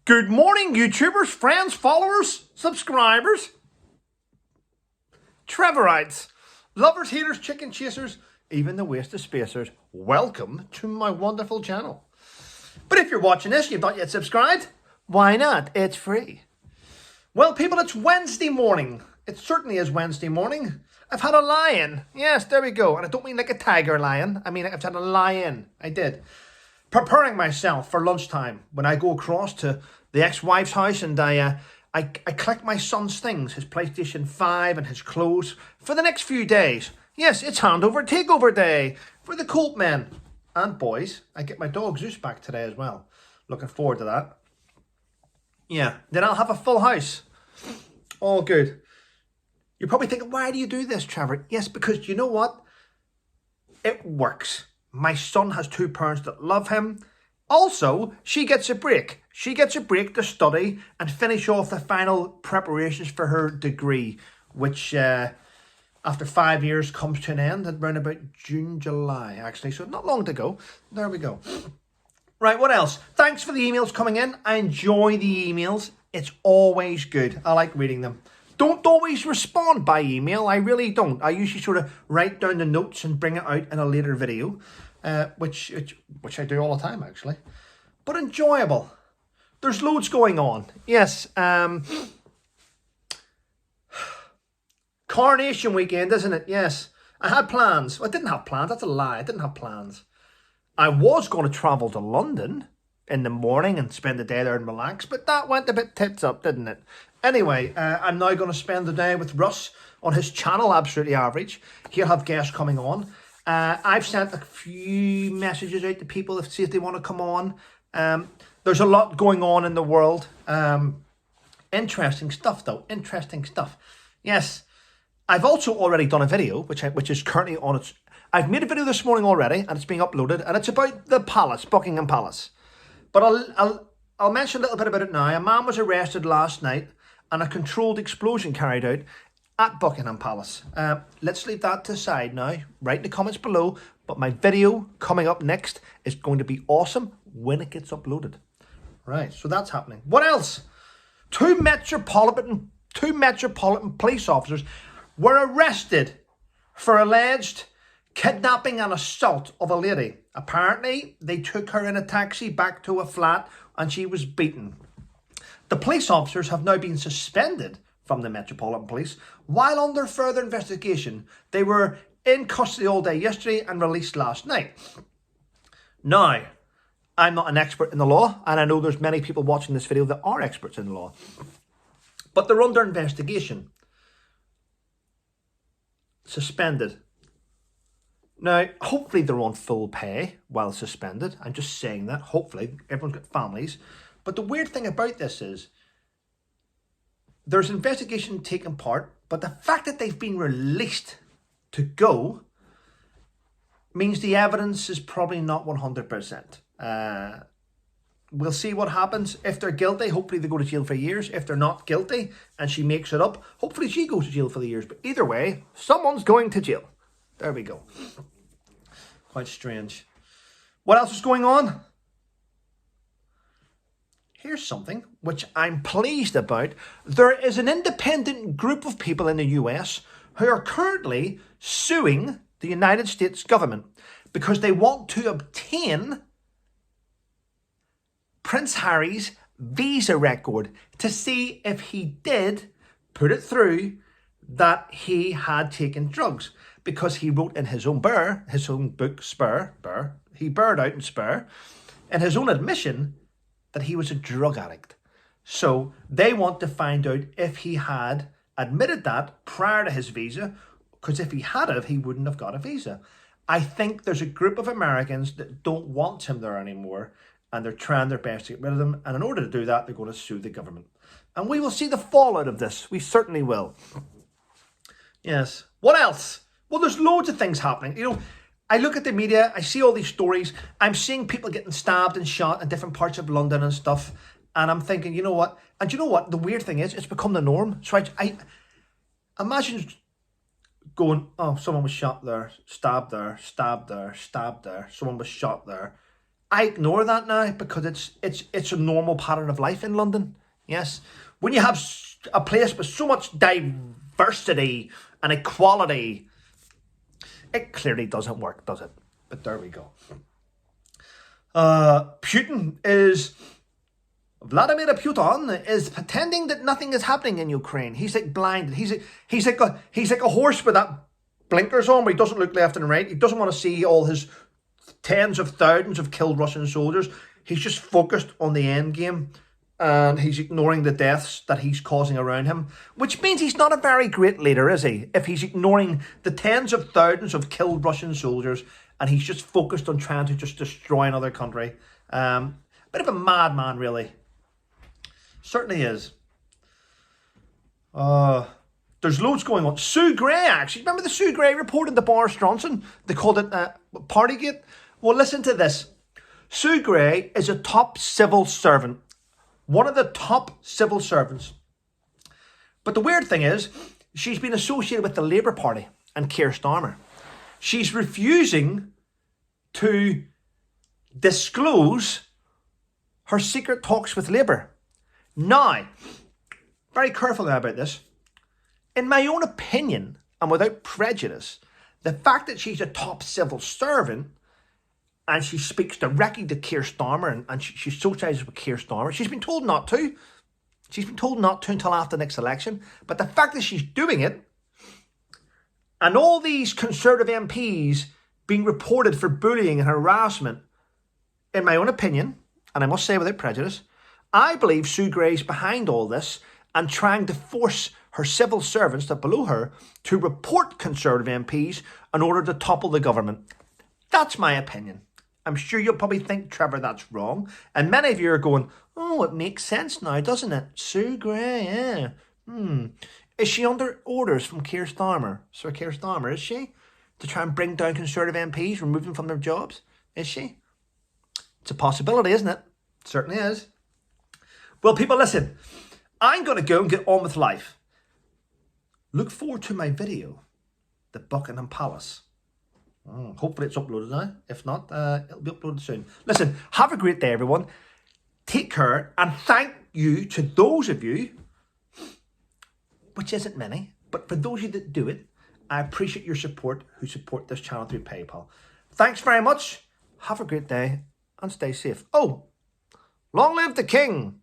Good morning, YouTubers, friends, followers, subscribers, Trevorites, lovers, haters, chicken chasers, even the wasted spacers. Welcome to my wonderful channel. But if you're watching this, you've not yet subscribed, why not? It's free. Well, people, it's Wednesday morning. It certainly is Wednesday morning. I've had a lie-in. Yes, there we go. And I don't mean like a tiger lion. I mean, I've had a lie-in. I did. Preparing myself for lunchtime when I go across to the ex-wife's house and I collect my son's things, his PlayStation 5 and his clothes for the next few days. Yes, it's handover takeover day for the Colt men and boys. I get my dog Zeus back today as well. Looking forward to that. Yeah, then I'll have a full house. All good. You're probably thinking, why do you do this, Trevor? Yes, because you know what? It works. My son has two parents that love him. Also, she gets a break. She gets a break to study and finish off the final preparations for her degree, which after 5 years comes to an end at around about June, July, actually. So not long to go. There we go. Right, what else? Thanks for the emails coming in. I enjoy the emails. It's always good. I like reading them. Don't always respond by email. I really don't. I usually sort of write down the notes and bring it out in a later video, which I do all the time, actually. But enjoyable. There's loads going on. Yes. Coronation weekend, isn't it? Yes. I had plans. Well, I didn't have plans. That's a lie. I didn't have plans. I was going to travel to London in the morning and spend the day there and relax, but that went a bit tits up, didn't it? Anyway, I'm now going to spend the day with Russ on his channel, Absolutely Average. He'll have guests coming on. I've sent a few messages out to people to see if they want to come on. There's a lot going on in the world. Interesting stuff, though. Interesting stuff. Yes, I've also already done a video, which is currently on its... I've made a video this morning already, and it's being uploaded, and it's about the palace, Buckingham Palace. But I'll mention a little bit about it now. A man was arrested last night and a controlled explosion carried out at Buckingham Palace. Let's leave that to the side now. Write in the comments below. But my video coming up next is going to be awesome when it gets uploaded. Right, so that's happening. What else? Two Metropolitan police officers were arrested for alleged kidnapping and assault of a lady. Apparently, they took her in a taxi back to a flat and she was beaten. The police officers have now been suspended from the Metropolitan Police while under further investigation. They were in custody all day yesterday and released last night. Now, I'm not an expert in the law, and I know there's many people watching this video that are experts in the law, but they're under investigation. Suspended. Now, hopefully they're on full pay while suspended. I'm just saying that. Hopefully. Everyone's got families. But the weird thing about this is there's investigation taking part, but the fact that they've been released to go means the evidence is probably not 100%. We'll see what happens. If they're guilty, hopefully they go to jail for years. If they're not guilty and she makes it up, hopefully she goes to jail for the years. But either way, someone's going to jail. There we go. Quite strange. What else is going on? Here's something which I'm pleased about. There is an independent group of people in the US who are currently suing the United States government because they want to obtain Prince Harry's visa record to see if he did put it through that he had taken drugs. Because he wrote in his own book, Spur, he burned out in Spur, in his own admission that he was a drug addict. So they want to find out if he had admitted that prior to his visa, because if he had he wouldn't have got a visa. I think there's a group of Americans that don't want him there anymore, and they're trying their best to get rid of him. And in order to do that, they're going to sue the government. And we will see the fallout of this. We certainly will. Yes. What else? Well, there's loads of things happening. You know, I look at the media, I see all these stories. I'm seeing people getting stabbed and shot in different parts of London and stuff. And I'm thinking, you know what? And you know what? The weird thing is, it's become the norm. So I imagine going, oh, someone was shot there, stabbed there, stabbed there, stabbed there. Someone was shot there. I ignore that now because it's a normal pattern of life in London. Yes. When you have a place with so much diversity and equality, it clearly doesn't work, does it? But there we go. Vladimir Putin is pretending that nothing is happening in Ukraine. He's like blinded. He's like a horse with that blinkers on where he doesn't look left and right. He doesn't want to see all his tens of thousands of killed Russian soldiers. He's just focused on the end game. And he's ignoring the deaths that he's causing around him, which means he's not a very great leader, is he? If he's ignoring the tens of thousands of killed Russian soldiers and he's just focused on trying to just destroy another country. Bit of a madman, really. Certainly is. There's loads going on. Sue Gray, actually. Remember the Sue Gray report into Boris Johnson? They called it Partygate. Well, listen to this. Sue Gray is a top civil servant. One of the top civil servants. But the weird thing is, she's been associated with the Labour Party and Keir Starmer. She's refusing to disclose her secret talks with Labour. Now, very careful now about this. In my own opinion, and without prejudice, the fact that she's a top civil servant and she speaks directly to Keir Starmer and she socialises with Keir Starmer. She's been told not to. She's been told not to until after the next election. But the fact that she's doing it and all these Conservative MPs being reported for bullying and harassment, in my own opinion, and I must say without prejudice, I believe Sue Gray's behind all this and trying to force her civil servants that below her to report Conservative MPs in order to topple the government. That's my opinion. I'm sure you'll probably think, Trevor, that's wrong. And many of you are going, oh, it makes sense now, doesn't it? Sue Gray, yeah. Is she under orders from Keir Starmer? Sir Keir Starmer, is she? To try and bring down Conservative MPs, remove them from their jobs? Is she? It's a possibility, isn't it? It certainly is. Well, people, listen. I'm going to go and get on with life. Look forward to my video, The Buckingham Palace. Hopefully it's uploaded now. If not, it'll be uploaded soon. Listen, have a great day, everyone. Take care, and thank you to those of you, which isn't many, but for those of you that do it, I appreciate your support, who support this channel through PayPal. Thanks very much. Have a great day, and stay safe. Oh, long live the king.